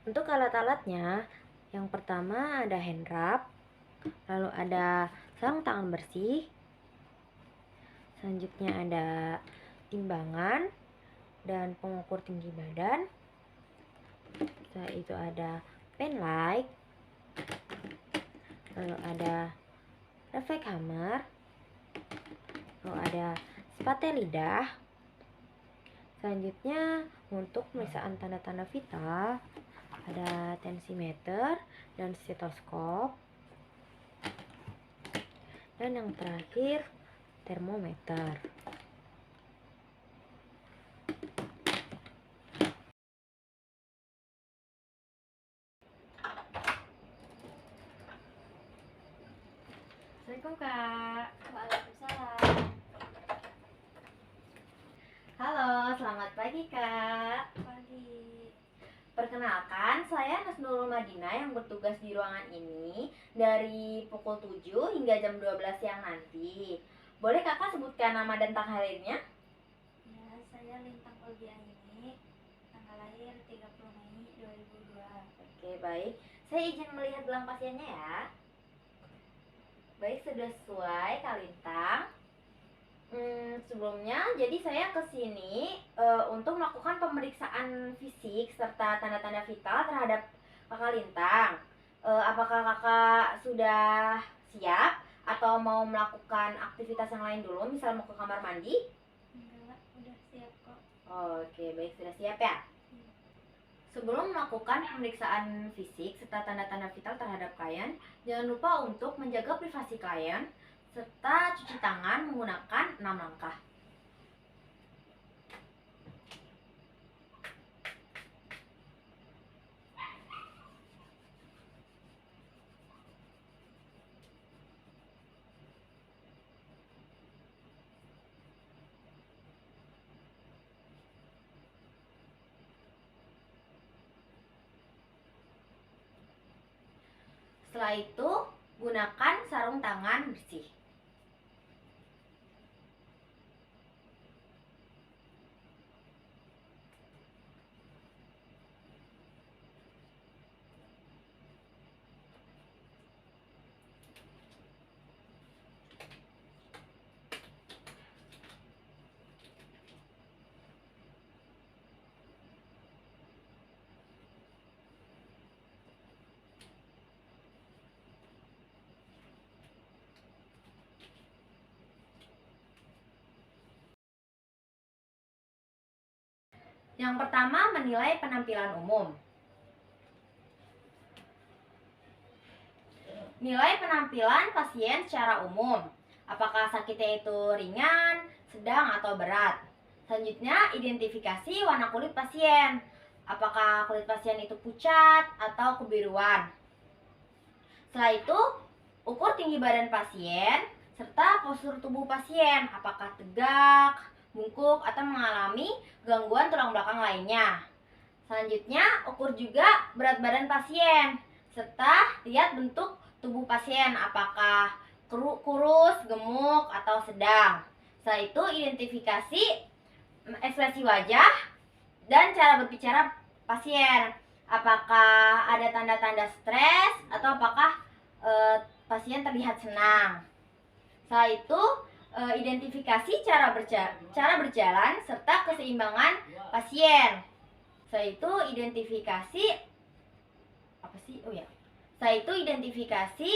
Untuk alat-alatnya, yang pertama ada hand wrap, lalu ada sarung tangan bersih, selanjutnya ada timbangan dan pengukur tinggi badan. Setelah itu ada pen light, lalu ada refleks hammer, lalu ada spate lidah. Selanjutnya untuk pemeriksaan tanda-tanda vital ada tensimeter dan stetoskop, dan yang terakhir termometer. Assalamualaikum Kak. Waalaikumsalam. Halo, selamat pagi Kak. Pagi. Perkenalkan, saya Nasnurul Madinah yang bertugas di ruangan ini dari pukul 7 hingga jam 12 siang nanti. Boleh Kakak sebutkan nama dan tanggal lahirnya? Ya, saya Lintang Olgi Aini. Tanggal lahir 30 Mei 2002. Oke, baik. Saya izin melihat gelang pasiennya ya. Baik, sudah sesuai Kak Lintang. Sebelumnya, jadi saya kesini untuk melakukan pemeriksaan fisik serta tanda-tanda vital terhadap Kakak Lintang. Apakah Kakak sudah siap atau mau melakukan aktivitas yang lain dulu, misal mau ke kamar mandi? Enggak, udah siap kok. Oke, baik, sudah siap ya. Sebelum melakukan pemeriksaan fisik serta tanda-tanda vital terhadap klien, jangan lupa untuk menjaga privasi klien serta cuci tangan menggunakan 6 langkah. Setelah itu, gunakan sarung tangan bersih. Yang pertama, menilai penampilan umum. Nilai penampilan pasien secara umum. Apakah sakitnya itu ringan, sedang, atau berat. Selanjutnya, identifikasi warna kulit pasien. Apakah kulit pasien itu pucat atau kebiruan. Setelah itu, ukur tinggi badan pasien serta postur tubuh pasien. Apakah tegak, bungkuk, atau mengalami gangguan tulang belakang lainnya. Selanjutnya, ukur juga berat badan pasien serta lihat bentuk tubuh pasien, apakah kurus, gemuk, atau sedang. Setelah itu, identifikasi ekspresi wajah dan cara berbicara pasien. Apakah ada tanda-tanda stres atau apakah pasien terlihat senang. Setelah itu, identifikasi cara berjalan serta keseimbangan pasien. Setelah itu, identifikasi Setelah itu, identifikasi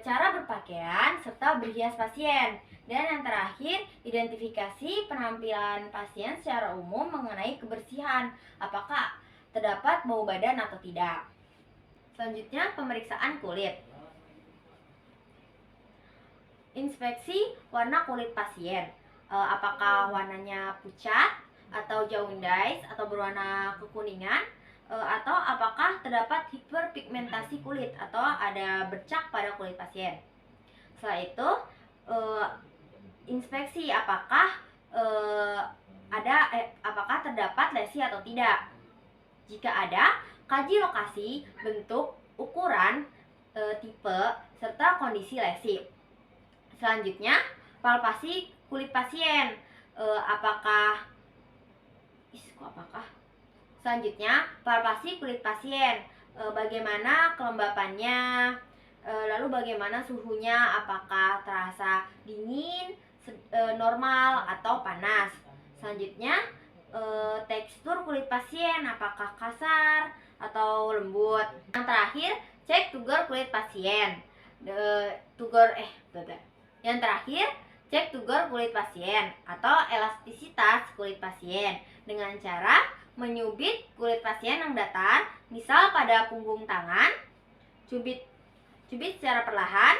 cara berpakaian serta berhias pasien. Dan yang terakhir, identifikasi penampilan pasien secara umum mengenai kebersihan. Apakah terdapat bau badan atau tidak. Selanjutnya, pemeriksaan kulit. Inspeksi warna kulit pasien. Apakah warnanya pucat atau jaundice atau berwarna kekuningan, atau apakah terdapat hiperpigmentasi kulit atau ada bercak pada kulit pasien. Setelah itu, inspeksi apakah apakah terdapat lesi atau tidak. Jika ada, kaji lokasi, bentuk, ukuran, tipe, serta kondisi lesi. Selanjutnya, palpasi kulit pasien. Selanjutnya, palpasi kulit pasien. Bagaimana kelembapannya, lalu bagaimana suhunya, apakah terasa dingin, normal, atau panas. Selanjutnya, tekstur kulit pasien, apakah kasar atau lembut. Yang terakhir, cek tugur kulit pasien. Yang terakhir, cek tugur kulit pasien atau elastisitas kulit pasien dengan cara menyubit kulit pasien yang datar, misal pada punggung tangan, cubit secara perlahan.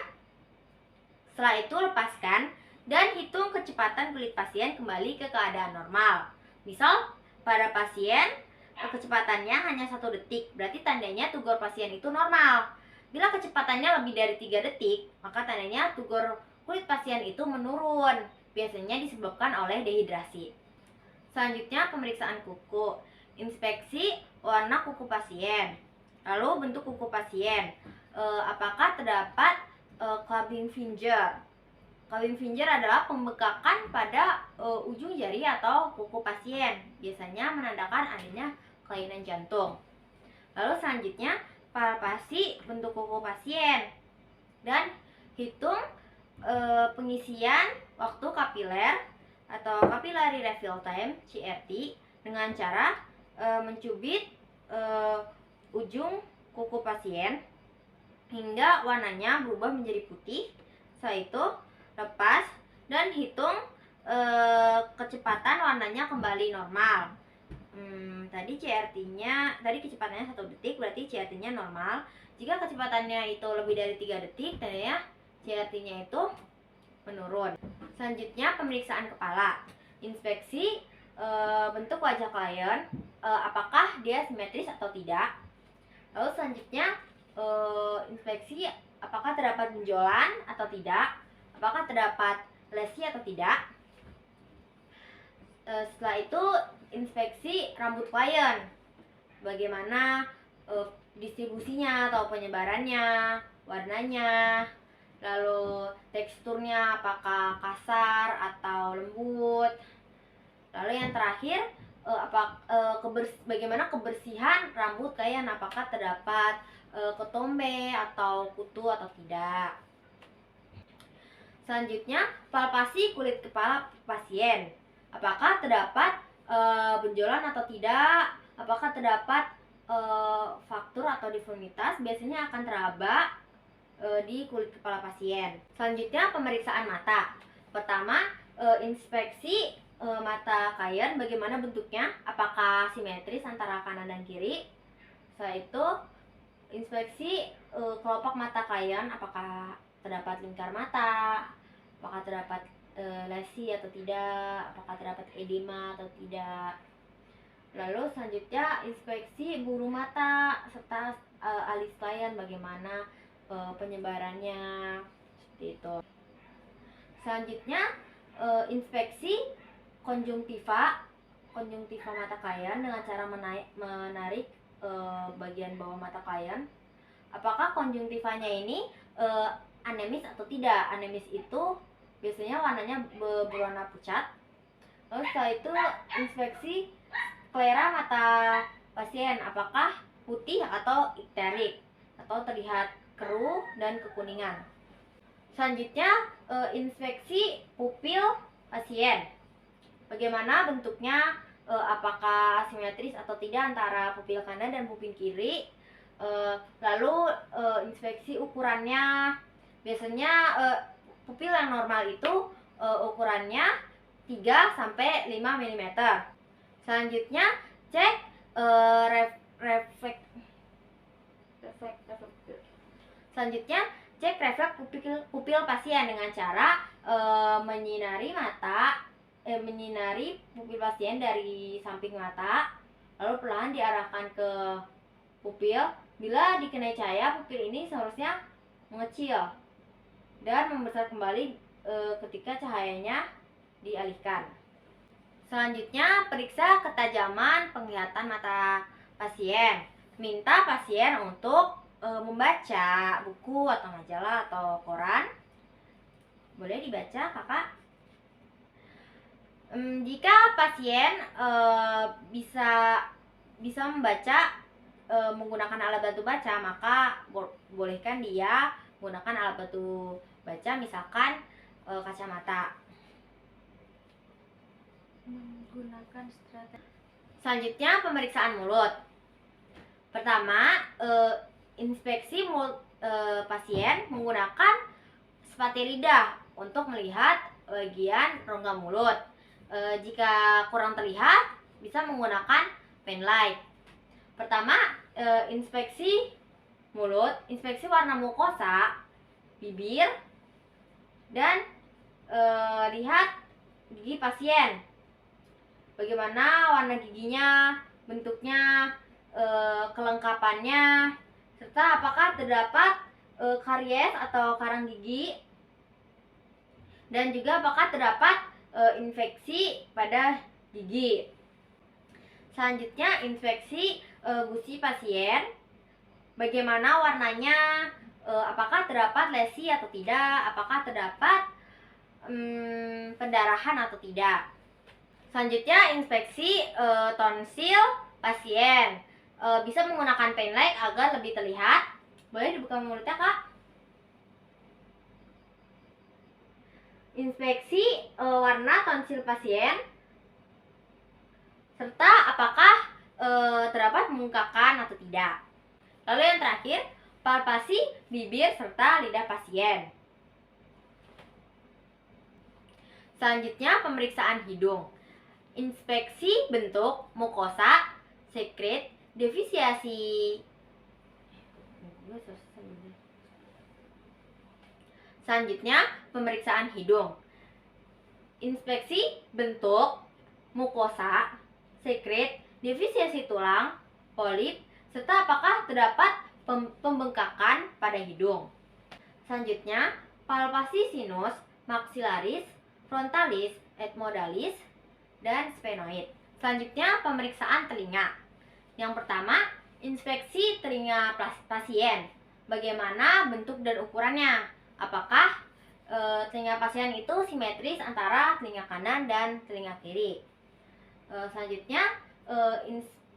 Setelah itu lepaskan dan hitung kecepatan kulit pasien kembali ke keadaan normal. Misal pada pasien kecepatannya hanya 1 detik, berarti tandanya tugur pasien itu normal. Bila kecepatannya lebih dari 3 detik, maka tandanya tugur kulit pasien itu menurun, biasanya disebabkan oleh dehidrasi. Selanjutnya, pemeriksaan kuku. Inspeksi warna kuku pasien. Lalu bentuk kuku pasien. Apakah terdapat clubbing finger? Clubbing finger adalah pembekakan pada ujung jari atau kuku pasien. Biasanya menandakan adanya kelainan jantung. Lalu selanjutnya, palpasi bentuk kuku pasien. Dan hitung pengisian waktu kapiler atau capillary refill time (CRT) dengan cara mencubit ujung kuku pasien hingga warnanya berubah menjadi putih. Setelah itu lepas dan hitung kecepatan warnanya kembali normal. Tadi kecepatannya 1 detik, berarti CRT-nya normal. Jika kecepatannya itu lebih dari 3 detik, tandanya CRT-nya itu menurun. Selanjutnya, pemeriksaan kepala. Inspeksi bentuk wajah klien, apakah dia simetris atau tidak. Lalu selanjutnya, inspeksi apakah terdapat benjolan atau tidak, apakah terdapat lesi atau tidak. Setelah itu, inspeksi rambut klien, bagaimana distribusinya atau penyebarannya, warnanya, lalu teksturnya apakah kasar atau lembut. Lalu yang terakhir, bagaimana kebersihan rambut klien, apakah terdapat ketombe atau kutu atau tidak. Selanjutnya, palpasi kulit kepala pasien. Apakah terdapat benjolan atau tidak, apakah terdapat faktur atau deformitas, biasanya akan teraba di kulit kepala pasien. Selanjutnya, pemeriksaan mata. Pertama, inspeksi mata klien, bagaimana bentuknya, apakah simetris antara kanan dan kiri. Setelah itu, inspeksi kelopak mata klien, apakah terdapat lingkar mata, apakah terdapat lesi atau tidak, apakah terdapat edema atau tidak. Lalu selanjutnya, inspeksi bulu mata serta alis klien, bagaimana penyebarannya, seperti itu. Selanjutnya, inspeksi konjungtiva mata klien dengan cara menarik bagian bawah mata klien. Apakah konjungtivanya ini anemis atau tidak. Anemis itu biasanya warnanya berwarna pucat. Lalu setelah itu, inspeksi sklera mata pasien, apakah putih atau ikterik atau terlihat keruh dan kekuningan. Selanjutnya, inspeksi pupil pasien, bagaimana bentuknya, apakah simetris atau tidak antara pupil kanan dan pupil kiri. Lalu inspeksi ukurannya, biasanya pupil yang normal itu ukurannya 3-5 mm. Selanjutnya, cek refleks pupil pasien dengan cara menyinari pupil pasien dari samping mata, lalu perlahan diarahkan ke pupil. Bila dikenai cahaya, pupil ini seharusnya mengecil dan membesar kembali ketika cahayanya dialihkan. Selanjutnya, periksa ketajaman penglihatan mata pasien. Minta pasien untuk membaca buku atau majalah atau koran. Boleh dibaca, Kakak. Jika pasien bisa bisa membaca menggunakan alat bantu baca, maka bolehkan dia menggunakan alat bantu baca, misalkan kacamata. Menggunakan strategi. Selanjutnya, pemeriksaan mulut. Pertama, inspeksi mulut pasien menggunakan spati lidah untuk melihat bagian rongga mulut. Jika kurang terlihat, bisa menggunakan pen light. Pertama, inspeksi mulut, inspeksi warna mukosa, bibir, dan lihat gigi pasien. Bagaimana warna giginya, bentuknya, kelengkapannya, serta apakah terdapat karies atau karang gigi, dan juga apakah terdapat infeksi pada gigi. Selanjutnya, inspeksi gusi pasien. Bagaimana warnanya, apakah terdapat lesi atau tidak, apakah terdapat pendarahan atau tidak. Selanjutnya, inspeksi tonsil pasien. Bisa menggunakan pen light agar lebih terlihat. Boleh dibuka mulutnya, Kak? Inspeksi warna tonsil pasien, serta apakah terdapat pembengkakan atau tidak. Lalu yang terakhir, palpasi bibir serta lidah pasien. Selanjutnya, pemeriksaan hidung. Inspeksi bentuk, mukosa, sekret, defisiasi. Selanjutnya, pemeriksaan hidung. Inspeksi bentuk, mukosa, sekret, defisiasi tulang, polip, serta apakah terdapat pembengkakan pada hidung. Selanjutnya, palpasi sinus, maxillaris, frontalis, etmodalis, dan sphenoid. Selanjutnya, pemeriksaan telinga. Yang pertama, inspeksi telinga pasien. Bagaimana bentuk dan ukurannya? Apakah telinga pasien itu simetris antara telinga kanan dan telinga kiri? Selanjutnya,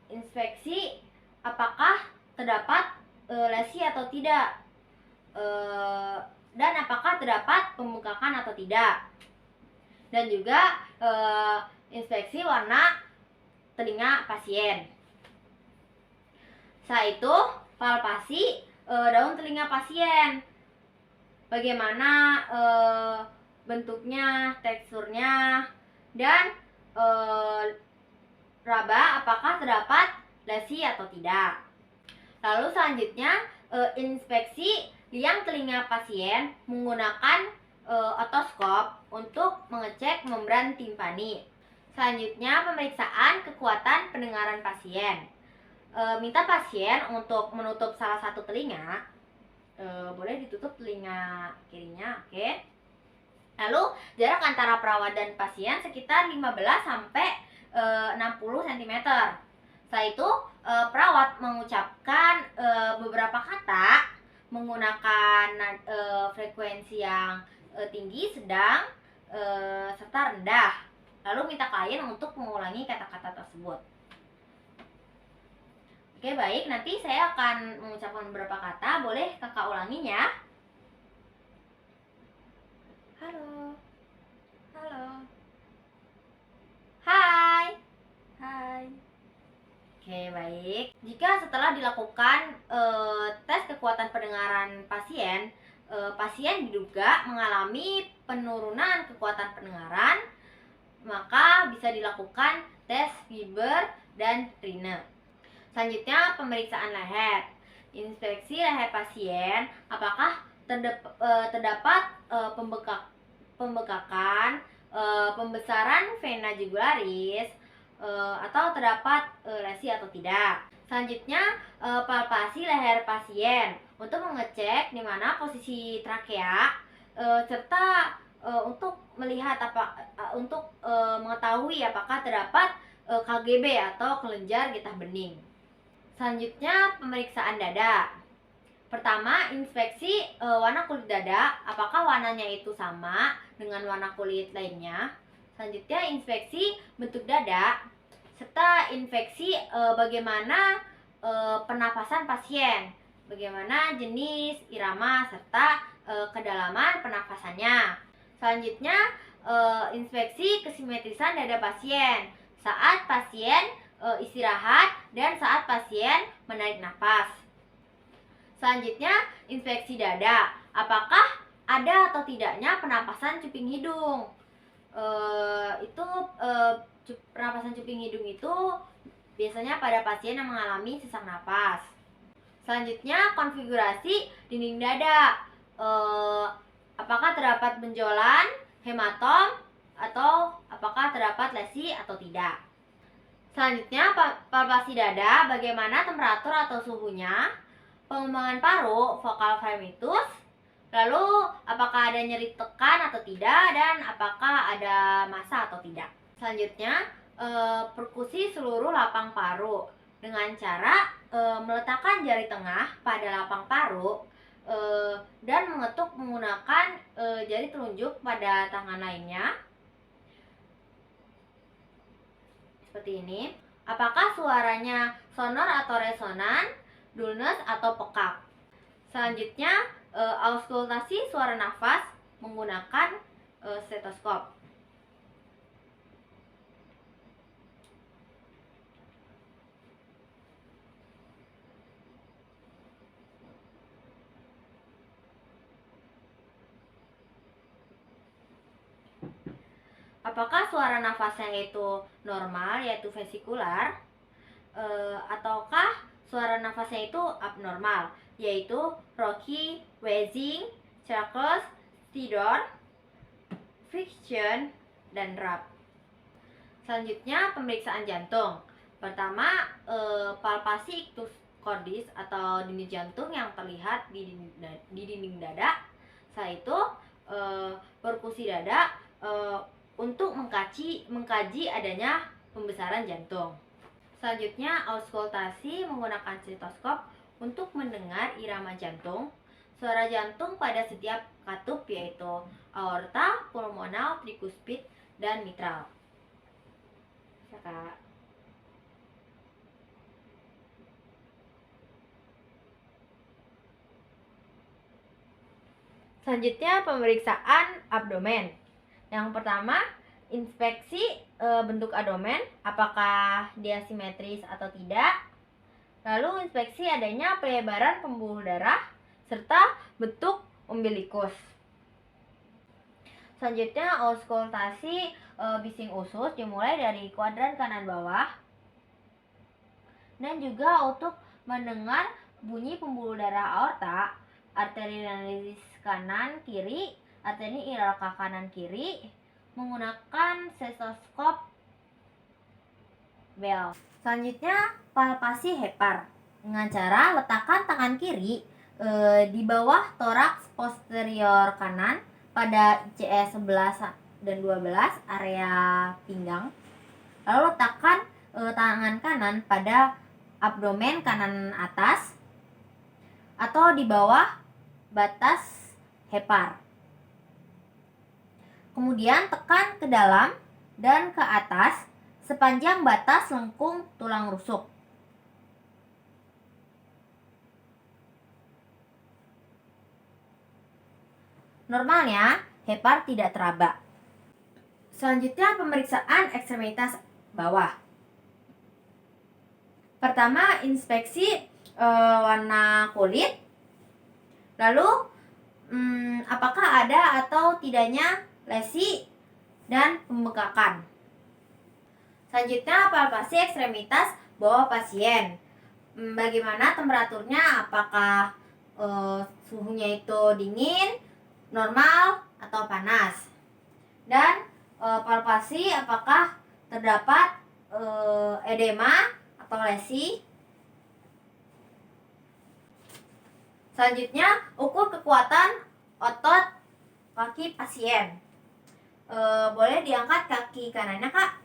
inspeksi apakah terdapat lesi atau tidak, dan apakah terdapat pembengkakan atau tidak. Dan juga inspeksi warna telinga pasien. Setelah itu, palpasi daun telinga pasien. Bagaimana bentuknya, teksturnya, dan raba apakah terdapat lesi atau tidak. Lalu selanjutnya, inspeksi liang telinga pasien menggunakan otoskop untuk mengecek membran timpani. Selanjutnya, pemeriksaan kekuatan pendengaran pasien. Minta pasien untuk menutup salah satu telinga. Boleh ditutup telinga kirinya, oke. Lalu jarak antara perawat dan pasien sekitar 15 sampai 60 cm. Setelah itu, perawat mengucapkan beberapa kata menggunakan frekuensi yang tinggi, sedang, serta rendah. Lalu minta klien untuk mengulangi kata-kata tersebut. Oke, baik. Nanti saya akan mengucapkan beberapa kata. Boleh kakak ulanginya? Halo. Halo. Hai. Hai. Oke, baik. Jika setelah dilakukan tes kekuatan pendengaran pasien, pasien diduga mengalami penurunan kekuatan pendengaran, maka bisa dilakukan tes fiber dan Rine. Selanjutnya, pemeriksaan leher. Inspeksi leher pasien, apakah terdapat pembengkakan, pembesaran vena jugularis, atau terdapat lesi atau tidak. Selanjutnya, palpasi leher pasien untuk mengecek di mana posisi trakea, serta untuk melihat untuk mengetahui apakah terdapat KGB atau kelenjar getah bening. Selanjutnya, pemeriksaan dada. Pertama, inspeksi warna kulit dada, apakah warnanya itu sama dengan warna kulit lainnya. Selanjutnya, inspeksi bentuk dada. serta infeksi bagaimana pernapasan pasien, bagaimana jenis, irama, serta kedalaman pernapasannya. Selanjutnya, inspeksi kesimetrisan dada pasien saat pasien istirahat dan saat pasien menarik nafas. Selanjutnya, inspeksi dada. Apakah ada atau tidaknya penapasan cuping hidung? Pernapasan cuping hidung itu biasanya pada pasien yang mengalami sesak napas. Selanjutnya, konfigurasi dinding dada. Apakah terdapat benjolan, hematom, atau apakah terdapat lesi atau tidak? Selanjutnya, palpasi dada, bagaimana temperatur atau suhunya, pengembangan paru, vokal fremitus, lalu apakah ada nyeri tekan atau tidak, dan apakah ada massa atau tidak. Selanjutnya, perkusi seluruh lapang paru dengan cara meletakkan jari tengah pada lapang paru dan mengetuk menggunakan jari telunjuk pada tangan lainnya. Seperti ini. Apakah suaranya sonor atau resonan, dulness atau pekak? Selanjutnya, auskultasi suara nafas menggunakan stetoskop. Apakah suara nafasnya itu normal, yaitu vesikular, ataukah suara nafasnya itu abnormal, yaitu rochy, wheezing, chercus, stridor, friction, dan rap. Selanjutnya, pemeriksaan jantung. Pertama, palpasi ictus cordis atau denyut jantung yang terlihat di dinding dada. Setelah itu, perkusi dada untuk mengkaji adanya pembesaran jantung. Selanjutnya, auskultasi menggunakan stetoskop untuk mendengar irama jantung, suara jantung pada setiap katup, yaitu aorta, pulmonal, trikuspid, dan mitral. Ya, Kak. Selanjutnya, pemeriksaan abdomen. Yang pertama, inspeksi bentuk abdomen, apakah dia simetris atau tidak. Lalu inspeksi adanya pelebaran pembuluh darah serta bentuk umbilikus. Selanjutnya, auskultasi bising usus dimulai dari kuadran kanan bawah dan juga untuk mendengar bunyi pembuluh darah aorta, arteri renalistis kanan kiri, arteri ileoka kanan kiri menggunakan stetoskop Bell. Selanjutnya, palpasi hepar dengan cara letakkan tangan kiri di bawah toraks posterior kanan pada ICE 11 dan 12 area pinggang. Lalu letakkan tangan kanan pada abdomen kanan atas atau di bawah batas hepar. Kemudian tekan ke dalam dan ke atas sepanjang batas lengkung tulang rusuk. Normalnya, hepar tidak teraba. Selanjutnya, pemeriksaan ekstremitas bawah. Pertama, inspeksi warna kulit. Lalu, apakah ada atau tidaknya lesi dan pembengkakan. Selanjutnya, palpasi ekstremitas bawah pasien. Bagaimana temperaturnya? Apakah suhunya itu dingin, normal, atau panas? Dan palpasi apakah terdapat edema atau lesi. Selanjutnya, ukur kekuatan otot kaki pasien. Boleh diangkat kaki kanannya, Kak?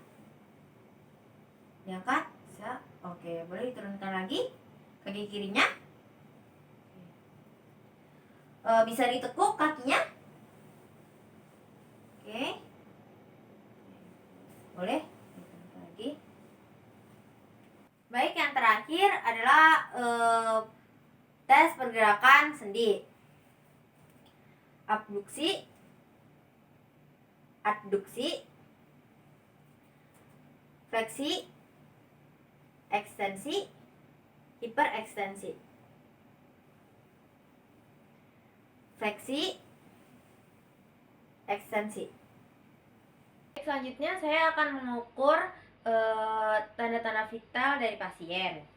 Diangkat, bisa. Oke, boleh diturunkan lagi kaki kirinya. Bisa ditekuk kakinya. Oke. Boleh diturunkan lagi. tes pergerakan sendi. Abduksi, adduksi, fleksi, ekstensi, hiperekstensi. Fleksi, ekstensi. Selanjutnya saya akan mengukur tanda-tanda vital dari pasien.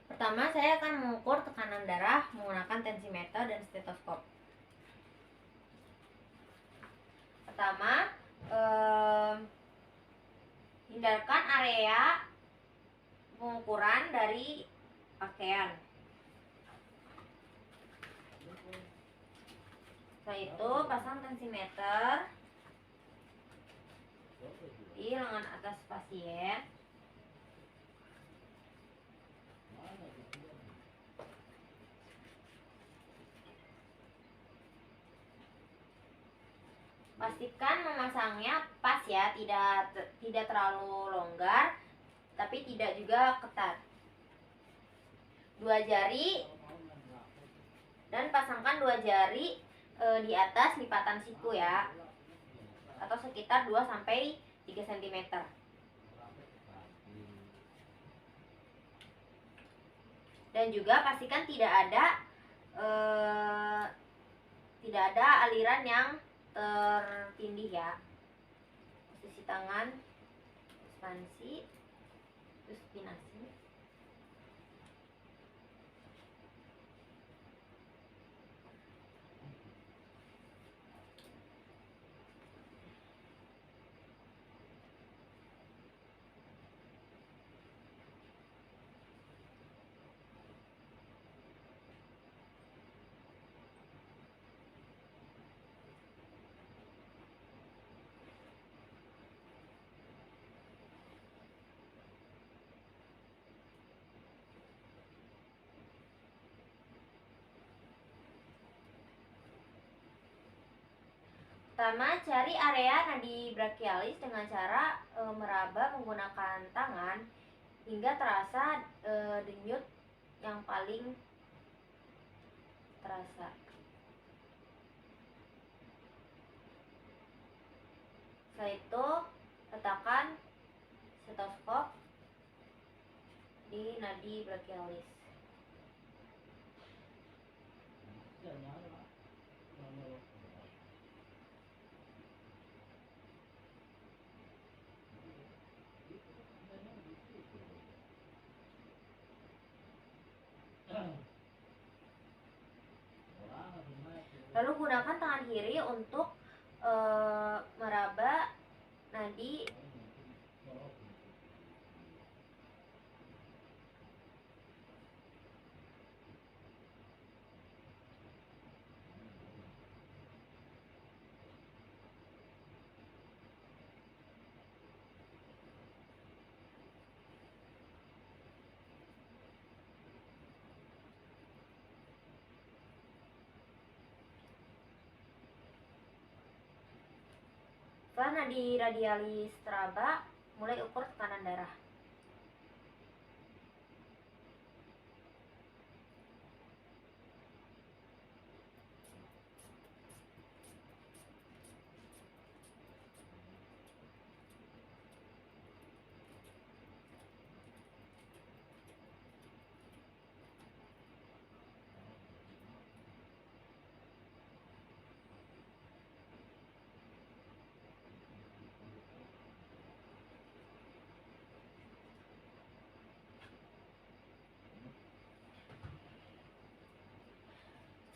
Pertama, saya akan mengukur tekanan darah menggunakan tensimeter dan stetoskop. Pertama, hindarkan area pengukuran dari pakaian. Setelah itu, pasang tensimeter di lengan atas pasien. Pastikan memasangnya pas ya, tidak terlalu longgar, tapi tidak juga ketat. 2 jari dan pasangkan 2 jari di atas lipatan siku ya, atau sekitar 2-3 cm. Dan juga pastikan tidak ada aliran yang tertindih ya. Posisi tangan ekspansi, terus spinasi. Pertama, cari area nadi brachialis dengan cara meraba menggunakan tangan hingga terasa denyut yang paling terasa. Setelah itu, letakkan stetoskop di nadi brachialis. Lalu gunakan tangan kiri untuk meraba nadi setelah nadi radialis teraba, mulai ukur tekanan darah.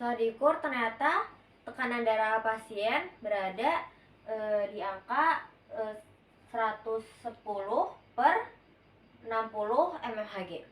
Setelah diukur, ternyata tekanan darah pasien berada di angka 110/60 mmHg.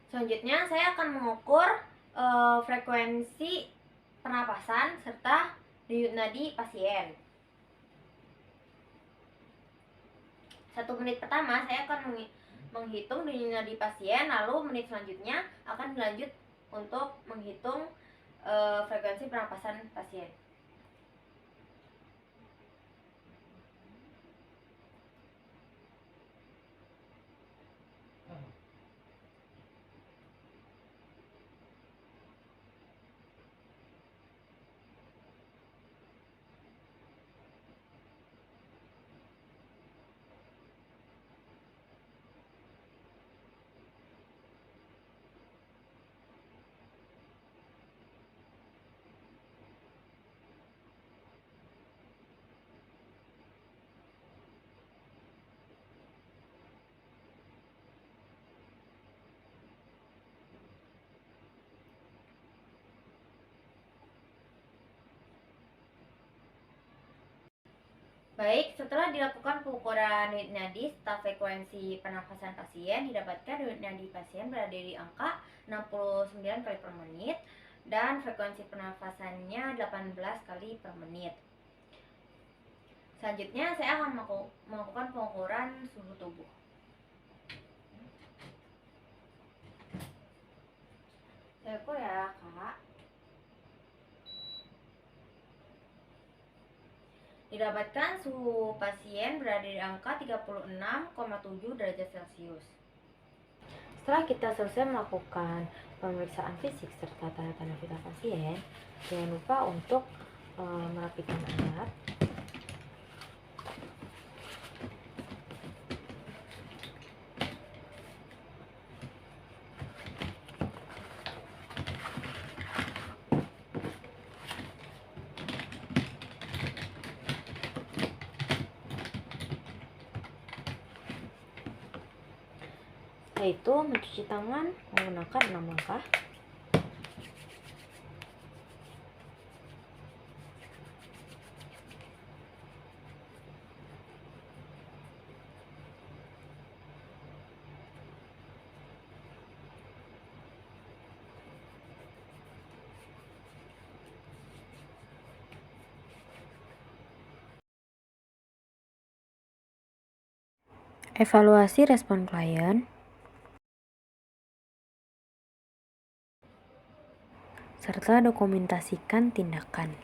Selanjutnya saya akan mengukur frekuensi pernapasan serta denyut nadi pasien. 1 menit pertama saya akan menghitung denyut nadi pasien, lalu menit selanjutnya akan dilanjut untuk menghitung frekuensi pernapasan pasien. Baik, setelah dilakukan pengukuran denyut nadi serta frekuensi pernafasan pasien, didapatkan denyut nadi pasien berada di angka 69 kali per menit dan frekuensi pernafasannya 18 kali per menit. Selanjutnya saya akan melakukan pengukuran suhu tubuh. Saya ukur ya, Kak. Didapatkan suhu pasien berada di angka 36,7 derajat Celcius. Setelah kita selesai melakukan pemeriksaan fisik serta tanda-tanda vital pasien, jangan lupa untuk merapikan alat. Yaitu mencuci tangan menggunakan 6 langkah. Evaluasi respon klien, serta dokumentasikan tindakan.